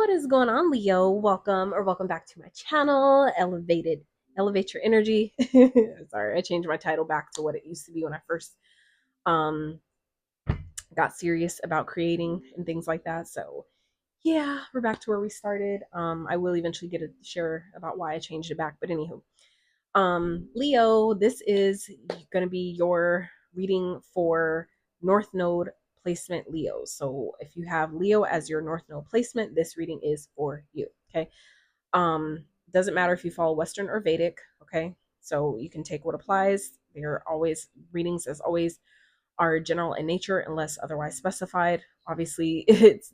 What is going on, Leo? Welcome back to my channel, Elevate Your Energy. Sorry, I changed my title back to what it used to be when I first um got serious about creating and things like that. So yeah, we're back to where we started. I will eventually get a share about why I changed it back, but anywho. Leo, this is gonna be your reading for North Node placement Leos. So if you have Leo as your North Node placement, this reading is for you. Okay. Doesn't matter if you follow Western or Vedic. Okay. So you can take what applies. They're always readings, as always, are general in nature unless otherwise specified. Obviously, it's,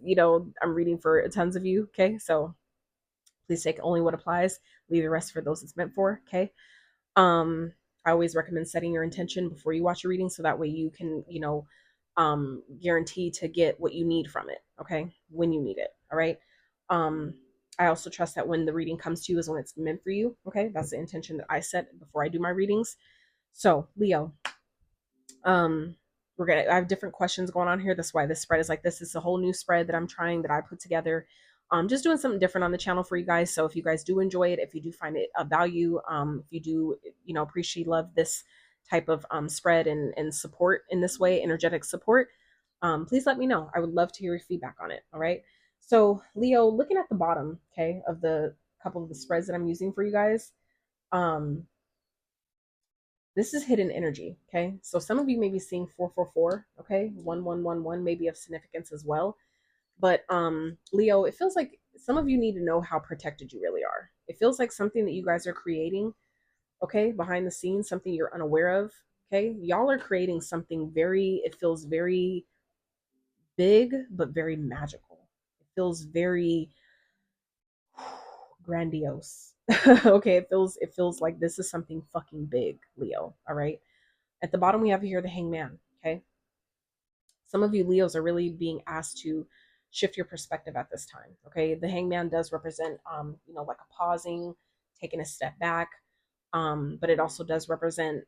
I'm reading for tons of you. Okay. So please take only what applies, leave the rest for those it's meant for. Okay. I always recommend setting your intention before you watch a reading so that way you can, guarantee to get what you need from it, okay? When you need it, all right? Um, I also trust that when the reading comes to you is when it's meant for you, okay? That's the intention that I set before I do my readings. So, Leo, um, I have different questions going on here. That's why this spread is like this. It's a whole new spread that I'm trying, that I put together. Just doing something different on the channel for you guys. So if you guys do enjoy it, if you do find it of value, if you do, appreciate, love this type of spread and support in this way, energetic support, please let me know. I would love to hear your feedback on it. All right. So Leo, looking at the bottom, okay, of the couple of the spreads that I'm using for you guys, um, this is hidden energy, okay? So some of you may be seeing 444, okay? 1111 may be of significance as well. But Leo, it feels like some of you need to know how protected you really are. It feels like something that you guys are creating, okay, behind the scenes, something you're unaware of, okay? Y'all are creating something it feels very big, but very magical. It feels very grandiose. Okay, it feels like this is something fucking big, Leo, all right? At the bottom, we have here the hangman. Okay. Some of you Leos are really being asked to shift your perspective at this time. Okay. The hangman does represent, like a pausing, taking a step back. But it also does represent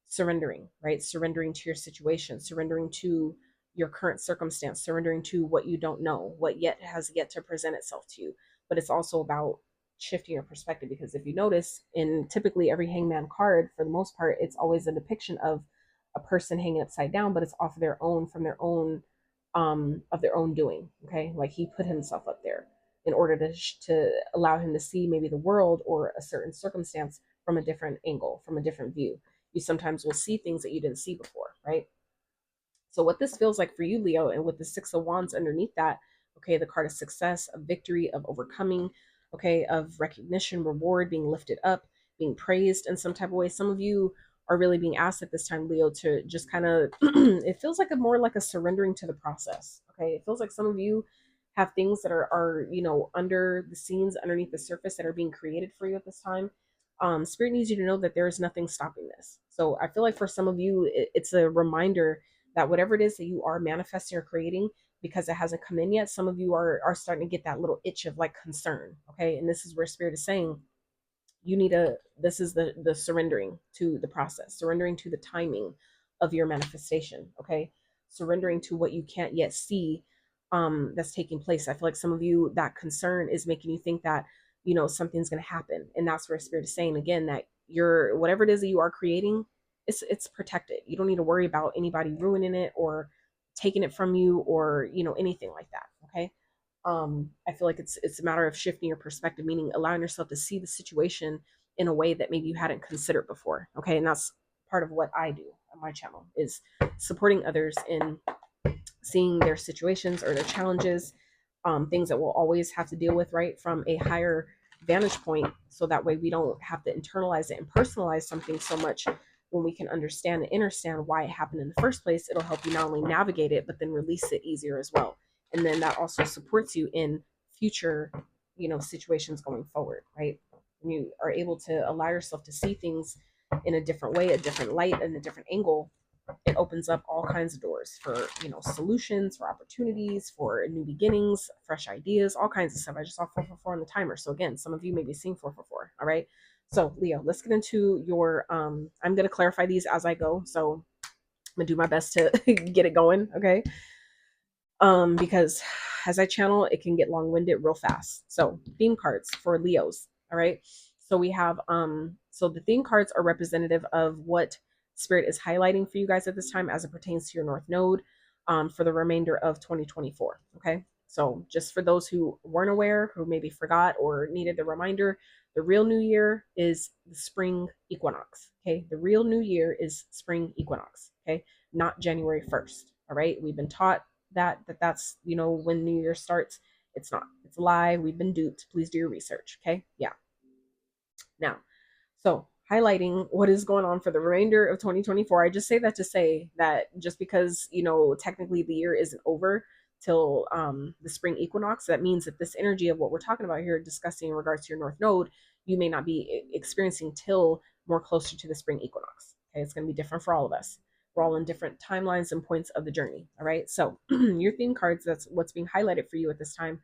surrendering, right? Surrendering to your situation, surrendering to your current circumstance, surrendering to what you don't know, what yet has yet to present itself to you. But it's also about shifting your perspective, because if you notice, in typically every hangman card, for the most part, it's always a depiction of a person hanging upside down, but it's off of their own, from their own, of their own doing. Okay, like he put himself up there in order to allow him to see maybe the world or a certain circumstance from a different angle, from a different view. You sometimes will see things that you didn't see before, right? So what this feels like for you, Leo, and with the Six of Wands underneath that, okay, the card of success, of victory, of overcoming, okay, of recognition, reward, being lifted up, being praised in some type of way. Some of you are really being asked at this time, Leo, to just kind of, it feels like more like a surrendering to the process, okay? It feels like some of you have things that are under the scenes, underneath the surface, that are being created for you at this time. Spirit needs you to know that there is nothing stopping this. So I feel like for some of you, it's a reminder that whatever it is that you are manifesting or creating, because it hasn't come in yet, some of you are starting to get that little itch of like concern. Okay. And this is where Spirit is saying you need this is the surrendering to the process, surrendering to the timing of your manifestation. Okay. Surrendering to what you can't yet see, that's taking place. I feel like some of you, that concern is making you think that, something's going to happen. And that's where Spirit is saying again that whatever it is that you are creating, it's protected. You don't need to worry about anybody ruining it or taking it from you, or anything like that. Okay. I feel like it's a matter of shifting your perspective, meaning allowing yourself to see the situation in a way that maybe you hadn't considered before. Okay. And that's part of what I do on my channel, is supporting others in seeing their situations or their challenges, things that we'll always have to deal with, right, from a higher vantage point. So that way we don't have to internalize it and personalize something so much. When we can understand and understand why it happened in the first place, it'll help you not only navigate it, but then release it easier as well. And then that also supports you in future, situations going forward, right? When you are able to allow yourself to see things in a different way, a different light, and a different angle, it opens up all kinds of doors for solutions, for opportunities, for new beginnings, fresh ideas, all kinds of stuff. I just saw 444 on the timer, so again, some of you may be seeing 444. All right, so Leo, let's get into your I'm going to clarify these as I go, so I'm gonna do my best to get it going. Okay, because as I channel, it can get long-winded real fast. So theme cards for Leos. All right. So we have so the theme cards are representative of what spirit is highlighting for you guys at this time as it pertains to your North Node for the remainder of 2024. Okay. So just for those who weren't aware, who maybe forgot or needed the reminder, the real new year is the spring equinox. Okay. The real new year is spring equinox. Okay. Not January 1st. All right. We've been taught that's, you know, when New Year starts. It's not. It's a lie. We've been duped. Please do your research. Okay. Yeah. Now, so highlighting what is going on for the remainder of 2024. I just say that to say that just because, you know, technically the year isn't over till the spring equinox, that means that this energy of what we're talking about here, discussing in regards to your North Node, you may not be experiencing till more closer to the spring equinox. Okay, it's going to be different for all of us. We're all in different timelines and points of the journey. All right, so your theme cards, that's what's being highlighted for you at this time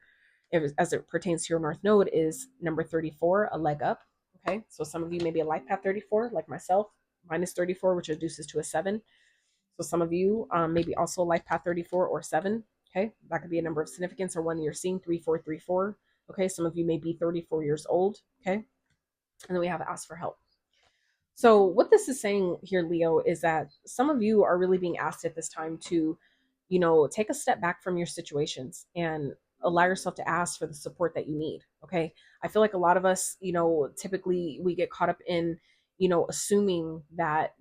as it pertains to your North Node, is number 34, a leg up. Okay, so some of you may be a life path 34, like myself, minus 34, which reduces to a 7. So some of you maybe also life path 34 or 7. Okay, that could be a number of significance or one you're seeing, 3434. Okay, some of you may be 34 years old. Okay, and then we have ask for help. So what this is saying here, Leo, is that some of you are really being asked at this time to, you know, take a step back from your situations and allow yourself to ask for the support that you need. Okay. I feel like a lot of us, you know, typically we get caught up in, you know, assuming that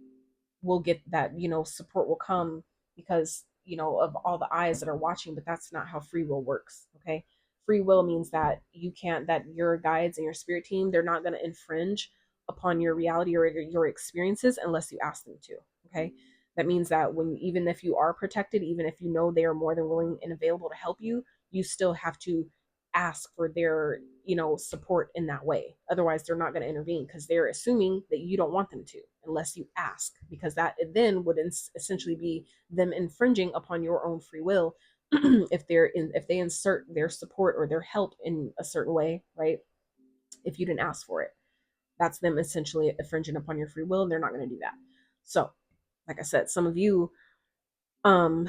we'll get that, you know, support will come because, you know, of all the eyes that are watching, but that's not how free will works. Okay. Free will means that you can't, that your guides and your spirit team, they're not going to infringe upon your reality or your experiences unless you ask them to. Okay. That means that when, even if you are protected, even if you know they are more than willing and available to help you, you still have to ask for their, you know, support in that way. Otherwise they're not going to intervene because they're assuming that you don't want them to unless you ask, because that then would essentially be them infringing upon your own free will if if they insert their support or their help in a certain way, right? If you didn't ask for it, that's them essentially infringing upon your free will, and they're not going to do that. So like I said, some of you um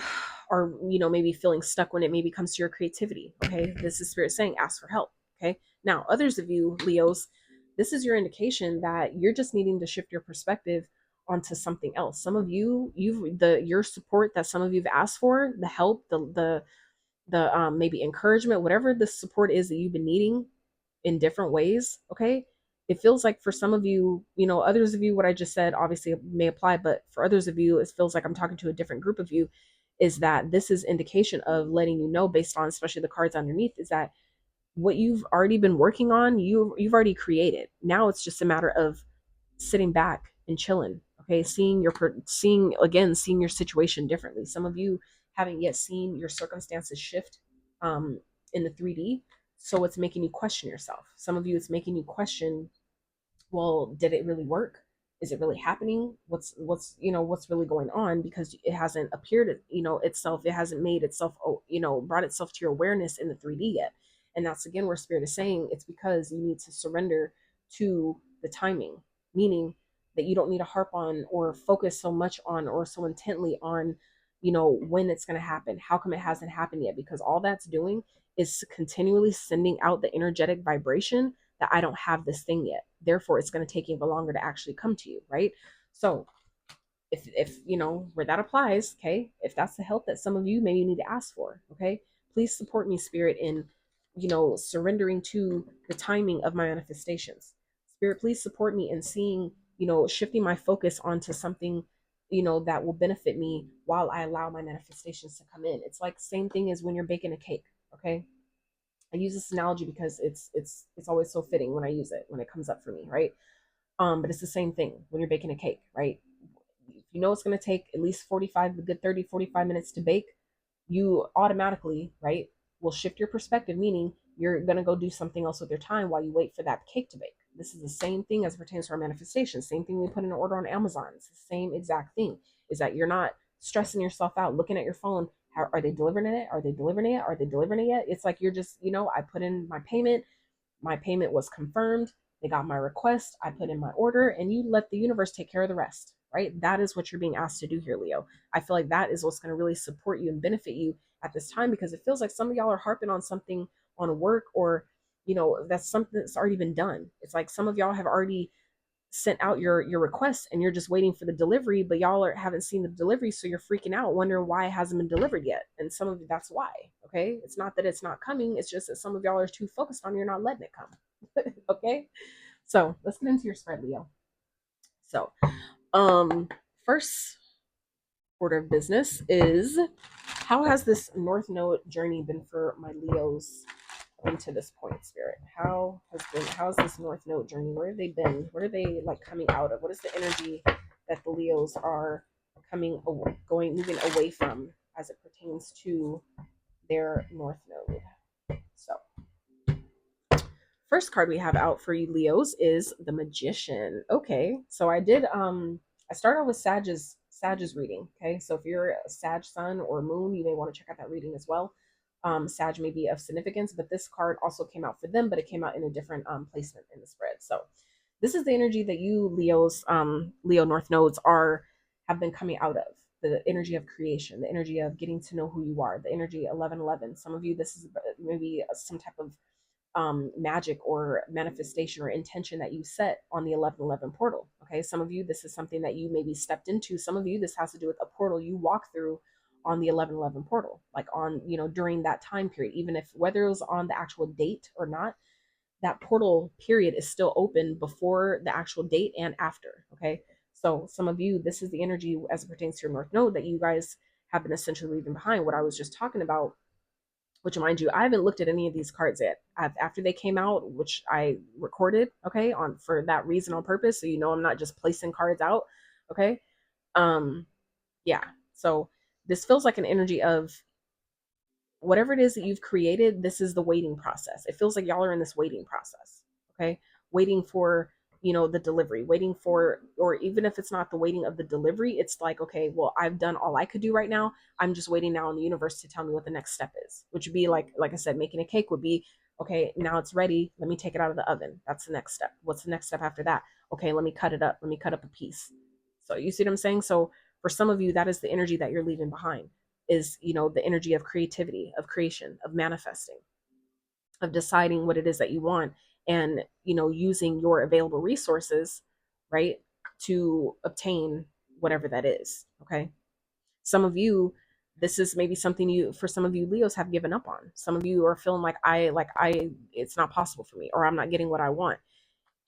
are, you know, maybe feeling stuck when it maybe comes to your creativity. Okay, this is spirit saying ask for help. Okay, now others of you Leos, this is your indication that you're just needing to shift your perspective onto something else. Some of you, your support that some of you've asked for, the help, the maybe encouragement, whatever the support is that you've been needing in different ways. Okay, it feels like for some of you, you know, others of you, what I just said obviously may apply, but for others of you, it feels like I'm talking to a different group of you, is that this is indication of letting you know, based on especially the cards underneath, is that what you've already been working on, you've already created. Now it's just a matter of sitting back and chilling. Okay, seeing your situation differently. Some of you haven't yet seen your circumstances shift in the 3D, so it's making you question yourself. Some of you, it's making you question, well, did it really work? Is it really happening? What's you know, what's really going on? Because it hasn't appeared, you know, itself. It hasn't made itself, you know, brought itself to your awareness in the 3D yet. And that's again where spirit is saying it's because you need to surrender to the timing, meaning that you don't need to harp on or focus so much on or so intently on, you know, when it's going to happen. How come it hasn't happened yet? Because all that's doing is continually sending out the energetic vibration that I don't have this thing yet. Therefore, it's going to take even longer to actually come to you, right? So if you know where that applies, okay, if that's the help that some of you maybe need to ask for, okay, please support me, spirit, in, you know, surrendering to the timing of my manifestations. Spirit, please support me in seeing, you know, shifting my focus onto something, you know, that will benefit me while I allow my manifestations to come in. It's like same thing as when you're baking a cake, okay? I use this analogy because it's always so fitting when I use it, when it comes up for me, right? But it's the same thing when you're baking a cake, right? If you know it's going to take at least 45, a good 30, 45 minutes to bake, you automatically, right, will shift your perspective, meaning you're going to go do something else with your time while you wait for that cake to bake. This is the same thing as it pertains to our manifestation. Same thing we put in an order on Amazon. It's the same exact thing, is that you're not stressing yourself out, looking at your phone. How are they delivering it? Are they delivering it? Are they delivering it yet? It's like you're just, you know, I put in my payment. My payment was confirmed. They got my request. I put in my order, and you let the universe take care of the rest, right? That is what you're being asked to do here, Leo. I feel like that is what's going to really support you and benefit you at this time, because it feels like some of y'all are harping on something on work, or that's something that's already been done. It's like some of y'all have already sent out your requests and you're just waiting for the delivery, but y'all haven't seen the delivery, so you're freaking out wondering why it hasn't been delivered yet. And some of you, that's why. Okay, it's not that it's not coming, it's just that some of y'all are too focused on, you're not letting it come. Okay, so let's get into your spread, Leo. So first order of business is, how has this North Node journey been for my Leos into this point, Spirit? How's this North Node journey? Where have they been? What are they like coming out of? What is the energy that the Leos are moving away from as it pertains to their North Node? So first card we have out for you Leos is the Magician. Okay, so I started with Sag's reading. Okay, so if you're a Sag Sun or Moon, you may want to check out that reading as well. Sag may be of significance, but this card also came out for them, but it came out in a different placement in the spread. So this is the energy that you Leos, Leo North Nodes have been coming out of. The energy of creation, the energy of getting to know who you are, the energy 1111. Some of you, this is maybe some type of magic or manifestation or intention that you set on the 1111 portal. Okay, some of you, this is something that you maybe stepped into. Some of you, this has to do with a portal you walk through on the 1111 portal, like on, during that time period, even if whether it was on the actual date or not, that portal period is still open before the actual date and after. Okay, so some of you, this is the energy as it pertains to your North Node that you guys have been essentially leaving behind. What I was just talking about, which, mind you, I haven't looked at any of these cards yet. After they came out, which I recorded, okay, on for that reason on purpose, so I'm not just placing cards out, okay. Yeah. So this feels like an energy of whatever it is that you've created. This is the waiting process. It feels like y'all are in this waiting process, okay, waiting for the delivery, waiting for, or even if it's not the waiting of the delivery, it's like, okay, well, I've done all I could do right now. I'm just waiting now on the universe to tell me what the next step is, which would be like I said, making a cake would be, okay, now it's ready, let me take it out of the oven. That's the next step. What's the next step after that? Okay, let me cut it up. Let me cut up a piece. So you see what I'm saying? So for some of you, that is the energy that you're leaving behind, is the energy of creativity, of creation, of manifesting, of deciding what it is that you want, and using your available resources, right, to obtain whatever that is. Okay, some of you, this is maybe something for some of you Leos have given up on. Some of you are feeling like I it's not possible for me, or I'm not getting what I want.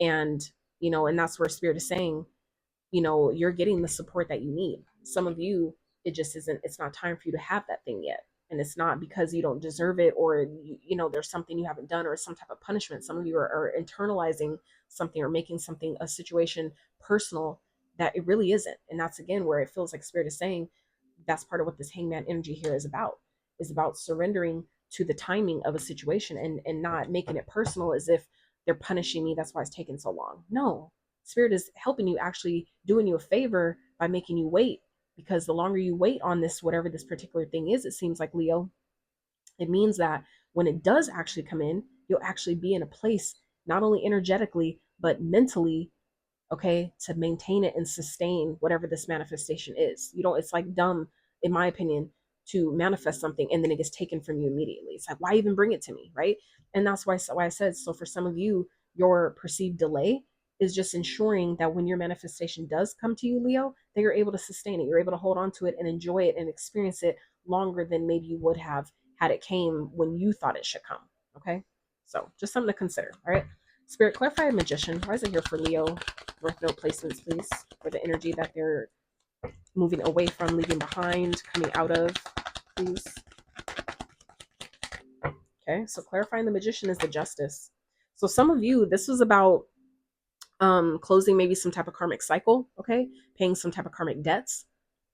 And and that's where Spirit is saying, you're getting the support that you need. Some of you, it just isn't, it's not time for you to have that thing yet. And it's not because you don't deserve it, or there's something you haven't done, or some type of punishment. Some of you are internalizing something, or making something, a situation, personal, that it really isn't. And that's again where it feels like Spirit is saying, that's part of what this hangman energy here is about surrendering to the timing of a situation, and not making it personal as if they're punishing me, that's why it's taking so long. No, Spirit is helping you, actually doing you a favor by making you wait, because the longer you wait on this, whatever this particular thing is, it seems like, Leo, it means that when it does actually come in, you'll actually be in a place, not only energetically but mentally, okay, to maintain it and sustain whatever this manifestation is. It's like dumb, in my opinion, to manifest something and then it gets taken from you immediately. It's like, why even bring it to me, right? And that's why I said, so for some of you, your perceived delay is just ensuring that when your manifestation does come to you, Leo, that you're able to sustain it, you're able to hold on to it and enjoy it and experience it longer than maybe you would have had it came when you thought it should come. Okay, so just something to consider. All right, Spirit, clarify a Magician. Why is it here for Leo North Node placements, please, for the energy that they're moving away from, leaving behind, coming out of, please? Okay, so clarifying the Magician is the Justice. So some of you, this was about closing maybe some type of karmic cycle, okay, paying some type of karmic debts.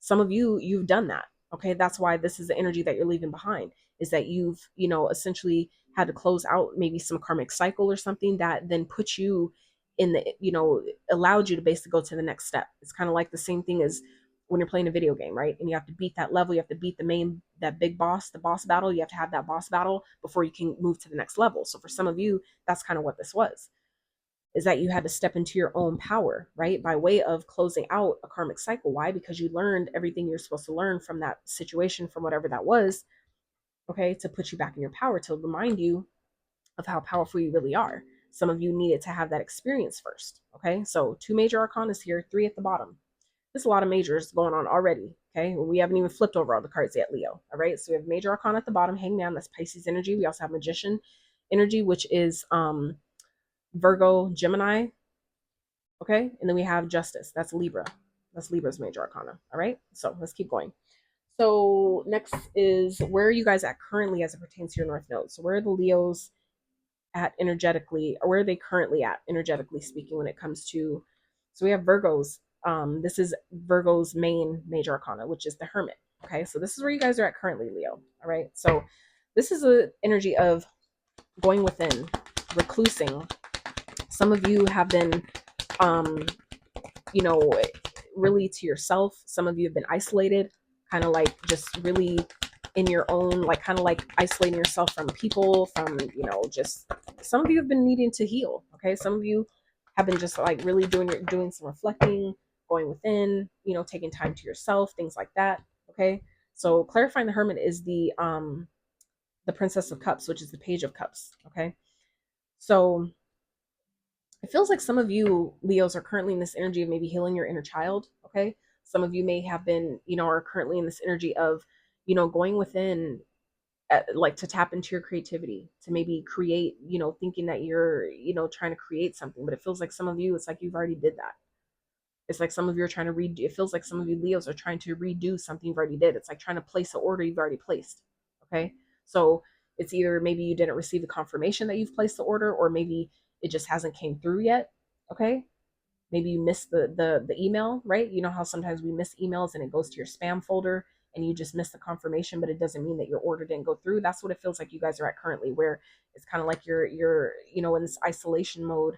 Some of you, you've done that. Okay, that's why this is the energy that you're leaving behind, is that you've essentially had to close out maybe some karmic cycle or something that then put you in the allowed you to basically go to the next step. It's kind of like the same thing as when you're playing a video game, right? And you have to beat that level, you have to beat that big boss, the boss battle. You have to have that boss battle before you can move to the next level. So for some of you, that's kind of what this was, is that you had to step into your own power, right? By way of closing out a karmic cycle. Why? Because you learned everything you're supposed to learn from that situation, from whatever that was. okay, to put you back in your power, to remind you of how powerful you really are. Some of you needed to have that experience first, okay? So 2 major arcana is here, 3 at the bottom. There's a lot of majors going on already, okay? We haven't even flipped over all the cards yet, Leo, all right? So we have major arcana at the bottom, hangman, that's Pisces energy. We also have magician energy, which is Virgo, Gemini, okay? And then we have justice, that's Libra. That's Libra's major arcana, all right? So let's keep going. So next is, where are you guys at currently as it pertains to your North Node? So where are the Leos at energetically, or where are they currently at energetically speaking when it comes to, so we have Virgos. This is Virgo's main major arcana, which is the Hermit. Okay, so this is where you guys are at currently, Leo. All right, so this is a energy of going within, reclusing. Some of you have been you know, really to yourself. Some of you have been isolated, kind of like just really in your own, like kind of like isolating yourself from people, from, you know, just some of you have been needing to heal. Okay. Some of you have been just like really doing some reflecting, going within, you know, taking time to yourself, things like that. Okay. So clarifying the Hermit is the Princess of Cups, which is the Page of Cups. Okay. So it feels like some of you Leos are currently in this energy of maybe healing your inner child. Okay. Some of you may have been, you know, are currently in this energy of, you know, going within, like to tap into your creativity, to maybe create, you know, thinking that you're, you know, trying to create something. But it feels like some of you, it's like you've already did that. It's like some of you are trying to redo. It feels like some of you Leos are trying to redo something you've already did. It's like trying to place an order you've already placed. Okay. So it's either maybe you didn't receive the confirmation that you've placed the order, or maybe it just hasn't came through yet. Okay. Maybe you missed the email, right? You know how sometimes we miss emails and it goes to your spam folder and you just miss the confirmation, but it doesn't mean that your order didn't go through. That's what it feels like you guys are at currently, where it's kind of like you're, you know, in this isolation mode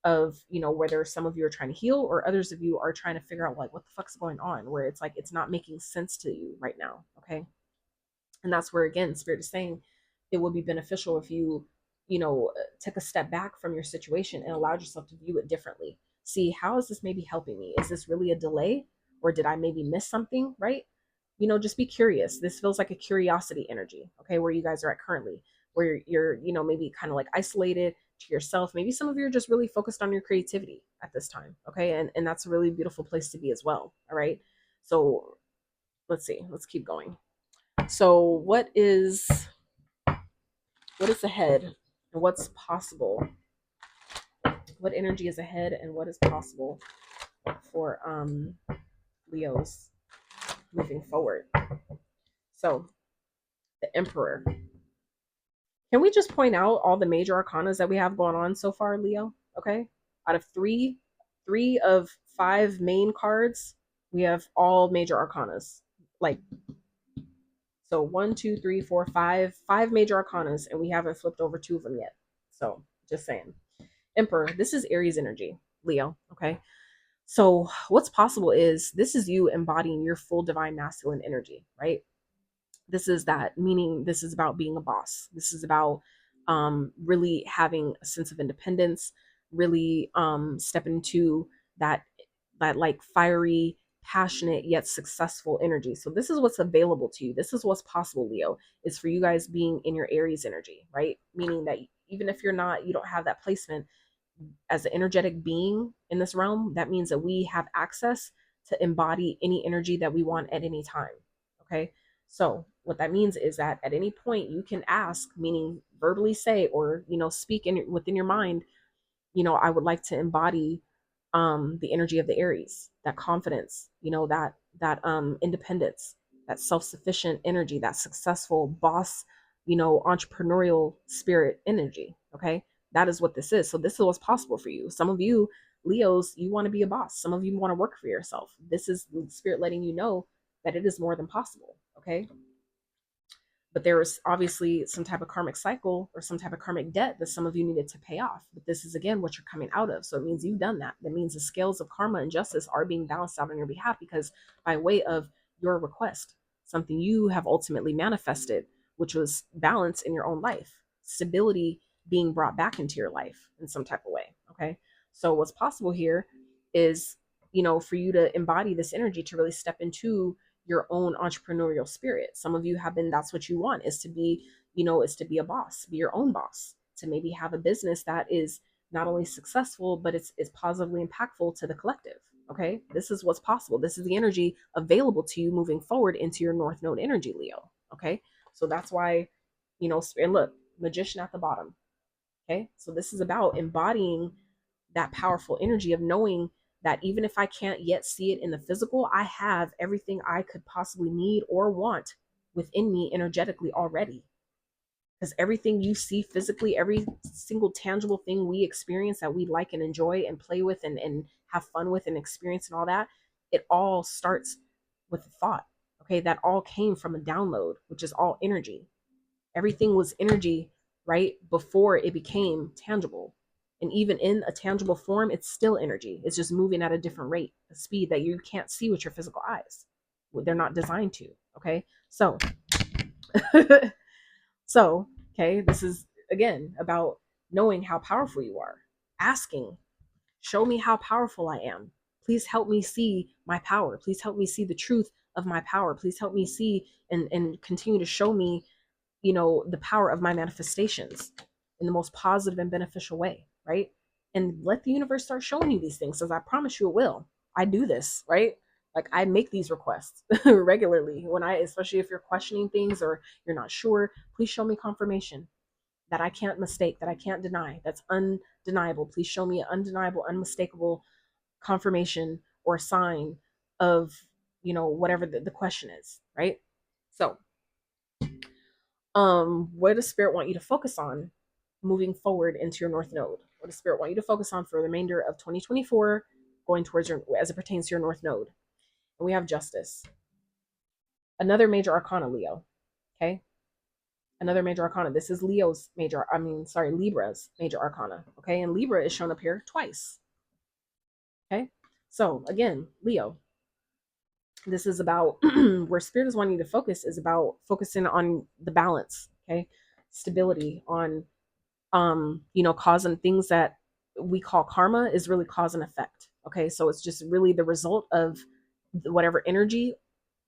of, you know, whether some of you are trying to heal or others of you are trying to figure out like what the fuck's going on, where it's like it's not making sense to you right now. Okay. And that's where, again, Spirit is saying it would be beneficial if you, you know, took a step back from your situation and allowed yourself to view it differently. See, how is this maybe helping me? Is this really a delay, or did I maybe miss something? Right. You know, just be curious. This feels like a curiosity energy. Okay. Where you guys are at currently, where you're, you know, maybe kind of like isolated to yourself. Maybe some of you are just really focused on your creativity at this time. Okay. And that's a really beautiful place to be as well. All right. So let's see. Let's keep going. So what is ahead and what's possible? What energy is ahead and what is possible for Leos moving forward? So the Emperor. Can we just point out all the major arcanas that we have going on so far, Leo? Okay. Out of three of 5 main cards, we have all major arcanas. Like, so 1, 2, 3, 4, 5 major arcanas, and we haven't flipped over 2 of them yet. So just saying. Emperor, this is Aries energy, Leo. Okay. So what's possible is this is you embodying your full divine masculine energy, right? This is that, meaning this is about being a boss. This is about really having a sense of independence, really stepping into that like fiery, passionate yet successful energy. So this is what's available to you. This is what's possible, Leo, is for you guys being in your Aries energy, right? Meaning that even if you're not, you don't have that placement as an energetic being in this realm, that means that we have access to embody any energy that we want at any time. Okay. So what that means is that at any point you can ask, meaning verbally say, or, you know, speak in within your mind, you know, I would like to embody the energy of the Aries, that confidence, you know, that independence, that self-sufficient energy, that successful boss, you know, entrepreneurial spirit energy. Okay. That is what this is. So this is what's possible for you. Some of you Leos, you want to be a boss. Some of you want to work for yourself. This is the spirit letting you know that it is more than possible. Okay. But there was obviously some type of karmic cycle or some type of karmic debt that some of you needed to pay off. But this is, again, what you're coming out of. So it means you've done that. That means the scales of karma and justice are being balanced out on your behalf, because by way of your request, something you have ultimately manifested, which was balance in your own life, stability being brought back into your life in some type of way. Okay. So what's possible here is, you know, for you to embody this energy, to really step into your own entrepreneurial spirit. Some of you have been, that's what you want, is to be, is to be a boss, be your own boss, to maybe have a business that is not only successful, but it's positively impactful to the collective. Okay. This is what's possible. This is the energy available to you moving forward into your North Node energy, Leo. Okay. So that's why, and look, magician at the bottom. Okay. So this is about embodying that powerful energy of knowing that even if I can't yet see it in the physical, I have everything I could possibly need or want within me energetically already. Because everything you see physically, every single tangible thing we experience that we like and enjoy and play with and have fun with and experience and all that, it all starts with a thought. Okay, that all came from a download, which is all energy. Everything was energy, right? Before it became tangible. And even in a tangible form, it's still energy. It's just moving at a different rate, a speed that you can't see with your physical eyes. They're not designed to. Okay. So, okay, this is again about knowing how powerful you are, asking, show me how powerful I am. Please help me see my power. Please help me see the truth of my power. Please help me see and continue to show me, the power of my manifestations in the most positive and beneficial way, right? And let the universe start showing you these things, as I promise you it will. I do this, right? Like I make these requests regularly when especially if you're questioning things or you're not sure, please show me confirmation that I can't mistake, that I can't deny, that's undeniable. Please show me an undeniable, unmistakable confirmation or sign of, whatever the question is, right? So what does spirit want you to focus on moving forward into your North Node? What does spirit want you to focus on for the remainder of 2024, going towards your, as it pertains to your North Node? And we have justice, another major arcana, Leo. Okay, another major arcana. This is Libra's major arcana. Okay, and Libra is shown up here twice. Okay, so again, Leo, this is about where spirit is wanting you to focus, is about focusing on the balance. Okay, stability, on cause and things that we call karma is really cause and effect. Okay, so it's just really the result of whatever energy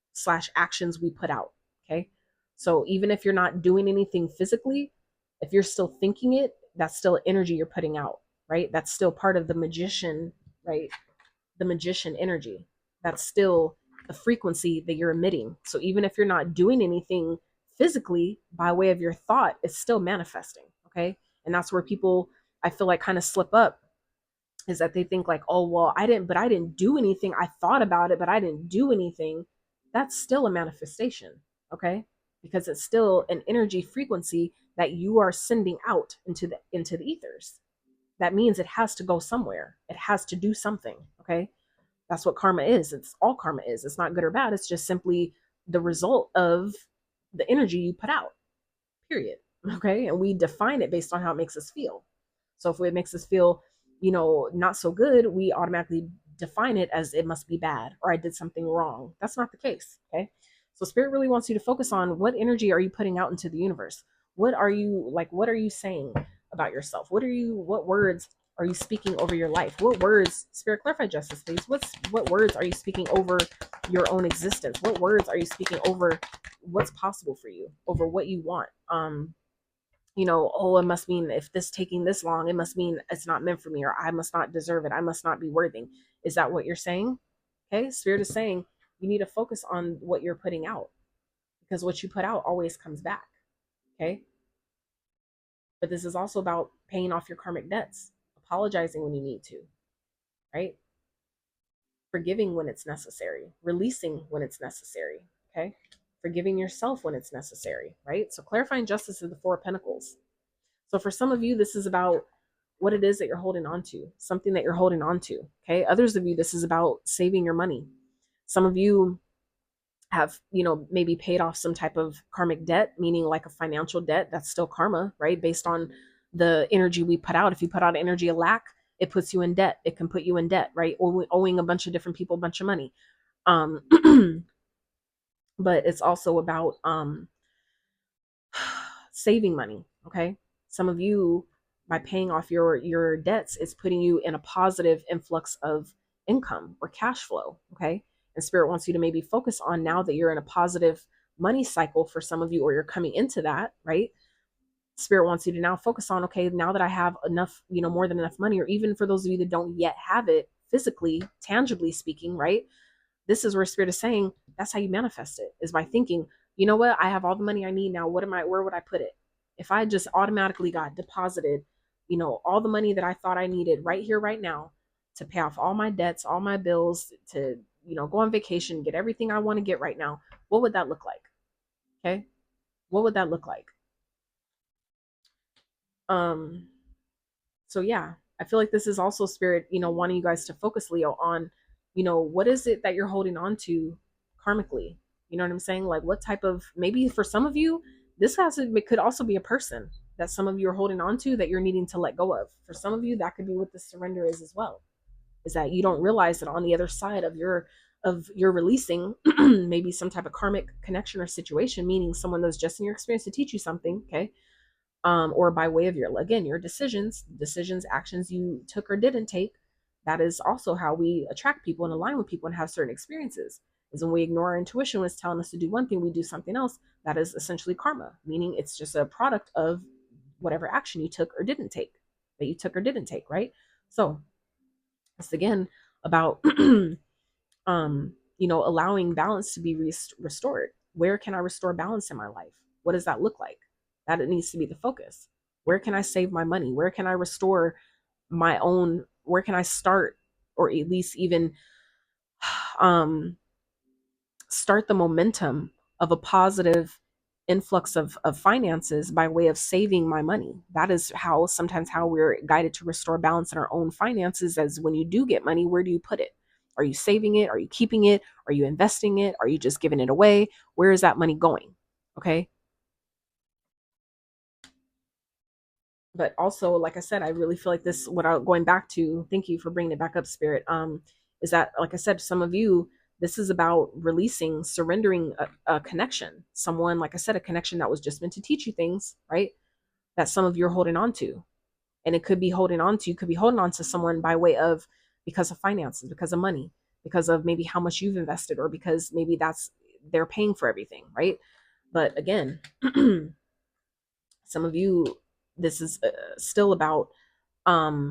/ actions we put out. Okay, so even if you're not doing anything physically, if you're still thinking it, that's still energy you're putting out, right? That's still part of the magician, right? The magician energy. That's still the frequency that you're emitting. So even if you're not doing anything physically, by way of your thought, it's still manifesting. Okay, and that's where people, I feel like, kind of slip up, is that they think like, oh well, I didn't do anything. I thought about it, but I didn't do anything. That's still a manifestation. Okay, because it's still an energy frequency that you are sending out into the ethers. That means it has to go somewhere. It has to do something. Okay, that's what karma is. It's all karma is. It's not good or bad. It's just simply the result of the energy you put out, period. Okay, and we define it based on how it makes us feel. So if it makes us feel, not so good, we automatically define it as it must be bad or I did something wrong. That's not the case. Okay, so spirit really wants you to focus on what energy are you putting out into the universe. What are you saying about yourself? What words are you speaking over your life? What words, spirit, clarify justice, please. What words are you speaking over your own existence? What words are you speaking over what's possible for you, over what you want? Oh, it must mean if this taking this long, it must mean it's not meant for me, or I must not deserve it. I must not be worthy. Is that what you're saying? Okay. Spirit is saying you need to focus on what you're putting out, because what you put out always comes back. Okay. But this is also about paying off your karmic debts, apologizing when you need to, right? Forgiving when it's necessary, releasing when it's necessary. Okay. Forgiving yourself when it's necessary, right? So clarifying justice is the Four of Pentacles. So for some of you, this is about what it is that you're holding on to, something that you're holding on to. Okay. Others of you, this is about saving your money. Some of you have, maybe paid off some type of karmic debt, meaning like a financial debt. That's still karma, right? Based on the energy we put out. If you put out energy of lack, it puts you in debt. It can put you in debt, right? Owing a bunch of different people a bunch of money. But it's also about saving money. Okay. Some of you, by paying off your debts, is putting you in a positive influx of income or cash flow. Okay. And Spirit wants you to maybe focus on, now that you're in a positive money cycle for some of you, or you're coming into that, right? Spirit wants you to now focus on, okay, now that I have enough, more than enough money, or even for those of you that don't yet have it physically, tangibly speaking, right? This is where Spirit is saying that's how you manifest it, is by thinking, you know what, I have all the money I need now. Where would I put it? If I just automatically got deposited, all the money that I thought I needed right here, right now, to pay off all my debts, all my bills, to, go on vacation, get everything I want to get right now, what would that look like? Okay. What would that look like? Um, so yeah, I feel like this is also Spirit, wanting you guys to focus, Leo, on, what is it that you're holding on to karmically? You know what I'm saying? Like, what type of, maybe for some of you, this it could also be a person that some of you are holding on to that you're needing to let go of. For some of you, that could be what the surrender is as well. Is that you don't realize that on the other side of your releasing maybe some type of karmic connection or situation, meaning someone that's just in your experience to teach you something, okay? Or by way of your decisions, actions you took or didn't take. That is also how we attract people and align with people and have certain experiences. Is when we ignore our intuition when it's telling us to do one thing, we do something else. That is essentially karma, meaning it's just a product of whatever action you took or didn't take, right? So it's again about allowing balance to be restored. Where can I restore balance in my life? What does that look like? That it needs to be the focus. Where can I save my money? Where can I restore my own? Where can I start, or at least even um, start the momentum of a positive influx of finances by way of saving my money? That is sometimes how we're guided to restore balance in our own finances. As when you do get money, where do you put it? Are you saving it? Are you keeping it? Are you investing it? Are you just giving it away? Where is that money going? Okay. But also, like I said, I really feel like this, going back to, thank you for bringing it back up, Spirit, is that, like I said, some of you, this is about releasing, surrendering a connection, someone, like I said, a connection that was just meant to teach you things, right? That some of you are holding on to. And it could be you could be holding on to someone by way of, because of finances, because of money, because of maybe how much you've invested, or because maybe they're paying for everything, right? But again, some of you, this is still about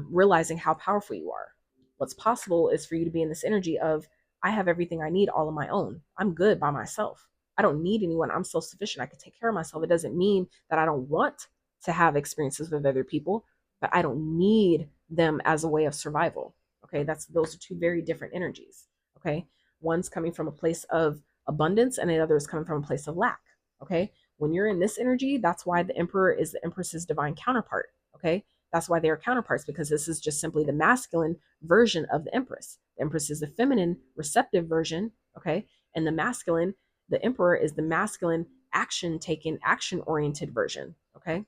realizing how powerful you are. What's possible is for you to be in this energy of, I have everything I need all on my own. I'm good by myself. I don't need anyone. I'm self-sufficient. I can take care of myself. It doesn't mean that I don't want to have experiences with other people, but I don't need them as a way of survival. Okay, those are two very different energies. Okay, one's coming from a place of abundance, and the other is coming from a place of lack. Okay, when you're in this energy, that's why the Emperor is the Empress's divine counterpart. Okay, that's why they are counterparts, because this is just simply the masculine version of the Empress. The Empress is the feminine, receptive version, okay? And the Emperor is the masculine, action-taking, action-oriented version, okay?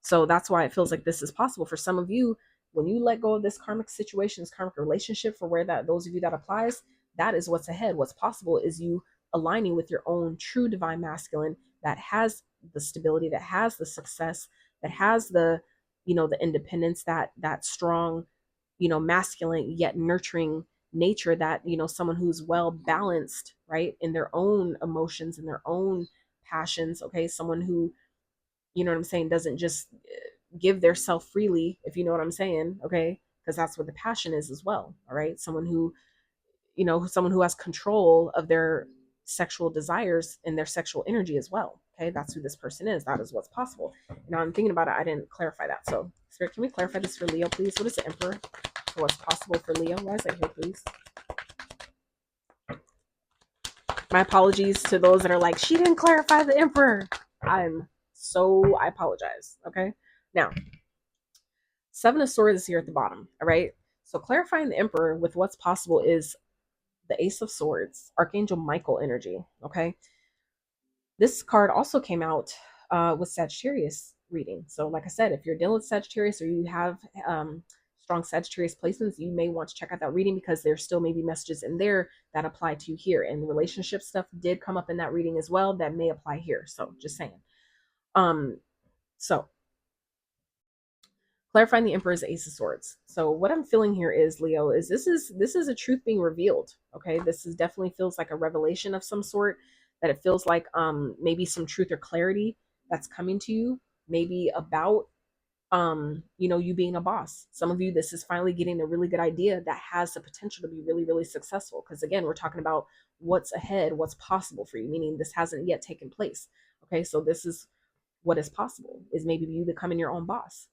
So that's why it feels like this is possible for some of you. When you let go of this karmic situation, this karmic relationship, for those of you that applies, that is what's ahead. What's possible is you aligning with your own true divine masculine that has the stability, that has the success, that has the independence, that strong, masculine yet nurturing nature, that, someone who's well balanced, right, in their own emotions and their own passions. Okay, someone who, you know what I'm saying, doesn't just give their self freely, if you know what I'm saying, okay? Because that's what the passion is as well, all right? Someone who has control of their sexual desires and their sexual energy as well, okay? That's who this person is. That is what's possible. Now I'm thinking about it, I didn't clarify that. So, Spirit, can we clarify this for Leo, please? What is the Emperor? For what's possible for Leo? Why is that here, please? My apologies to those that are like, she didn't clarify the Emperor. I apologize, okay? Now, Seven of Swords is here at the bottom, all right? So clarifying the Emperor with what's possible is the Ace of Swords, Archangel Michael energy, okay? This card also came out with Sagittarius reading. So like I said, if you're dealing with Sagittarius, or you have strong Sagittarius placements, you may want to check out that reading, because there's still maybe messages in there that apply to you here. And relationship stuff did come up in that reading as well that may apply here. So just saying. So Clarifying the Emperor's Ace of Swords. So what I'm feeling here is, Leo, is this is a truth being revealed. Okay, this is definitely feels like a revelation of some sort. That it feels like maybe some truth or clarity that's coming to you, maybe about you being a boss. Some of you, this is finally getting a really good idea that has the potential to be really, really successful. Because again, we're talking about what's ahead, what's possible for you, meaning this hasn't yet taken place. Okay, so this is what is possible, is maybe you becoming your own boss,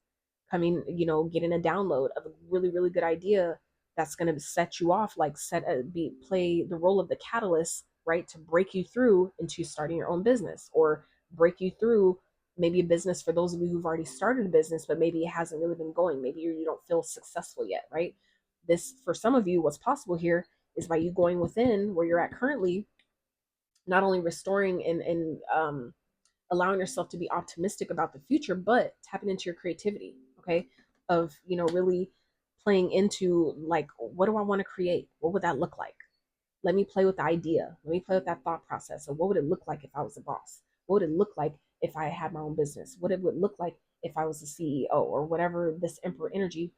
coming, getting a download of a really, really good idea that's going to set you off, like play the role of the catalyst, right, to break you through into starting your own business, or break you through maybe a business for those of you who've already started a business, but maybe it hasn't really been going. Maybe you don't feel successful yet, right? This, for some of you, what's possible here is by you going within where you're at currently, not only restoring and allowing yourself to be optimistic about the future, but tapping into your creativity, okay? Of, really playing into, like, what do I want to create? What would that look like? Let me play with the idea. Let me play with that thought process. So what would it look like if I was a boss? What would it look like if I had my own business? What it would look like if I was a CEO, or whatever this Emperor energy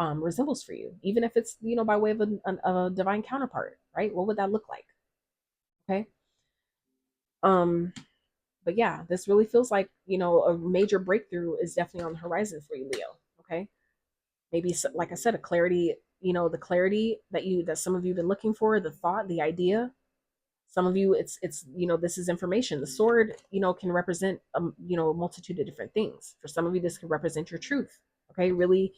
resembles for you, even if it's, by way of a divine counterpart, right? What would that look like? Okay. Um, but yeah, this really feels like, a major breakthrough is definitely on the horizon for you, Leo. Okay. Maybe, like I said, a clarity, the clarity that some of you have been looking for, the thought, the idea. Some of you, it's this is information. The sword, can represent a multitude of different things. For some of you, this can represent your truth. Okay, really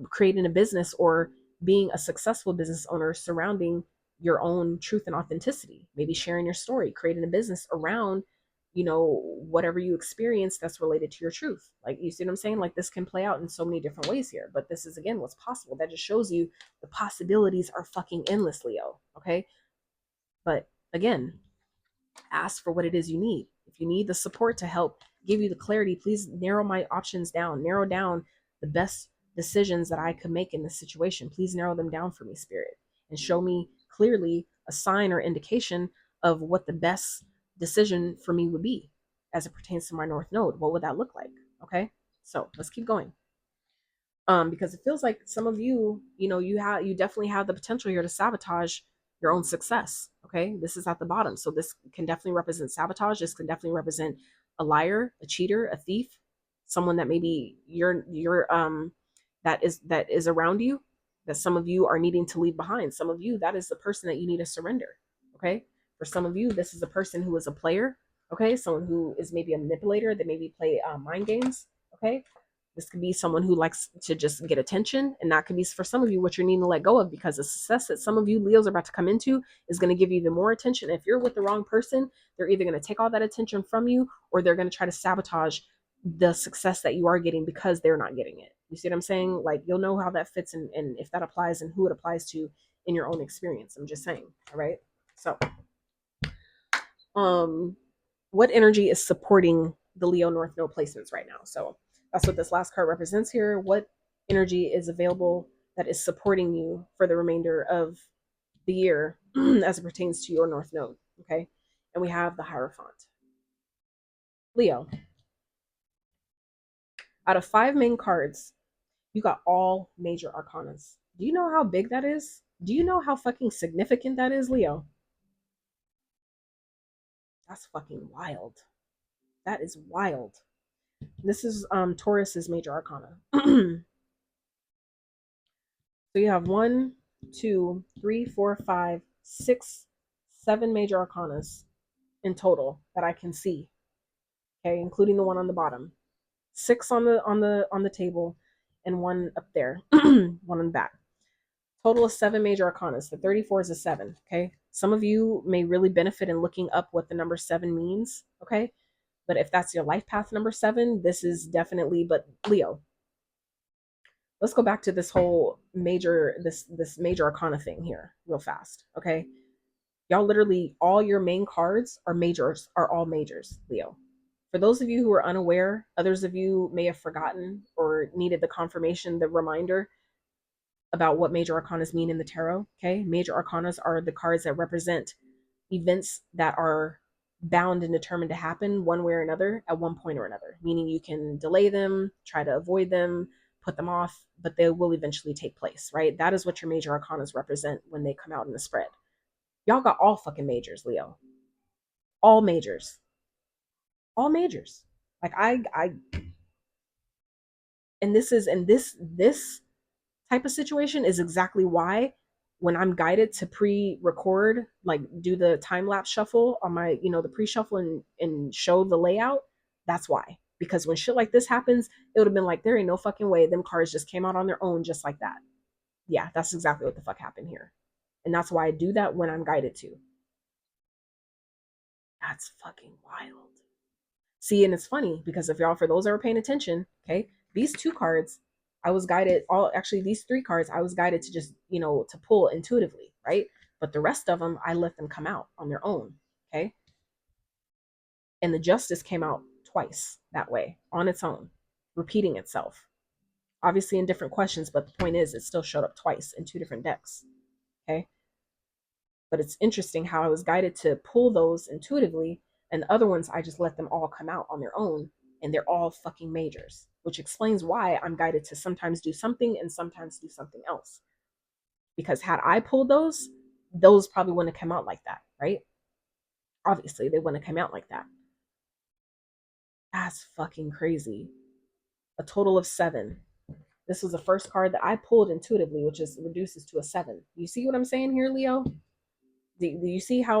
creating a business, or being a successful business owner surrounding your own truth and authenticity. Maybe sharing your story, creating a business around, whatever you experience that's related to your truth. Like, you see what I'm saying? Like, this can play out in so many different ways here. But this is, again, what's possible. That just shows you the possibilities are fucking endless, Leo. Okay. But again, ask for what it is you need. If you need the support to help give you the clarity, please narrow my options down, narrow down the best decisions that I could make in this situation. Please narrow them down for me, Spirit, and show me clearly a sign or indication of what the best decision for me would be as it pertains to my North Node. What would that look like? Okay, so let's keep going. Because it feels like some of you, you definitely have the potential here to sabotage your own success. Okay, this is at the bottom, so this can definitely represent sabotage. This can definitely represent a liar, a cheater, a thief, someone that maybe that is around you, that some of you are needing to leave behind. Some of you, that is the person that you need to surrender. Okay, for some of you, this is a person who is a player. Okay, someone who is maybe a manipulator, that maybe play mind games. Okay, this could be someone who likes to just get attention, and that could be, for some of you, what you're needing to let go of, because the success that some of you Leos are about to come into is going to give you even more attention. If you're with the wrong person, they're either going to take all that attention from you, or they're going to try to sabotage the success that you are getting because they're not getting it. You see what I'm saying? Like, you'll know how that fits, and if that applies, and who it applies to in your own experience. I'm just saying. All right. So, what energy is supporting the Leo North Node placements right now? So that's what this last card represents here. What energy is available that is supporting you for the remainder of the year as it pertains to your North Node? Okay. And we have the Hierophant. Leo, out of 5 main cards, you got all major arcanas. Do you know how big that is? Do you know how fucking significant that is, Leo? That's fucking wild. That is wild. This is Taurus's major arcana. So you have 1, 2, 3, 4, 5, 6, 7 major arcanas in total that I can see. Okay, including the one on the bottom. 6 on the table, and 1 up there, 1 on the back. Total of 7 major arcanas. The 34 is a 7. Okay, some of you may really benefit in looking up what the number 7 means. Okay, but if that's your life path number 7, this is definitely. But Leo, let's go back to this whole this major arcana thing here real fast. Okay, y'all, literally all your main cards are majors, are all majors, Leo. For those of you who are unaware, others of you may have forgotten or needed the confirmation, the reminder about what major arcanas mean in the tarot. Okay, major arcanas are the cards that represent events that are bound and determined to happen one way or another at one point or another, meaning you can delay them, try to avoid them, put them off, but they will eventually take place, right? That is what your major arcanas represent when they come out in the spread. Y'all got all fucking majors, Leo. All majors. All majors. Like and this type of situation is exactly why when I'm guided to pre-record, like do the time lapse shuffle on my, the pre-shuffle and show the layout, that's why. Because when shit like this happens, it would have been like, there ain't no fucking way them cards just came out on their own just like that. Yeah, that's exactly what the fuck happened here. And that's why I do that when I'm guided to. That's fucking wild. See, and it's funny because if y'all, for those that are paying attention, okay, these two cards, I was guided, actually, these three cards, I was guided to just, to pull intuitively, right? But the rest of them, I let them come out on their own, okay? And the justice came out twice that way, on its own, repeating itself. Obviously in different questions, but the point is, it still showed up twice in two different decks, okay? But it's interesting how I was guided to pull those intuitively, and the other ones I just let them all come out on their own, and they're all fucking majors, which explains why I'm guided to sometimes do something and sometimes do something else. Because had I pulled those probably wouldn't have come out like that, right? Obviously, they wouldn't have come out like that. That's fucking crazy. A total of 7. This was the first card that I pulled intuitively, which is reduces to a 7. You see what I'm saying here, Leo? Do you see how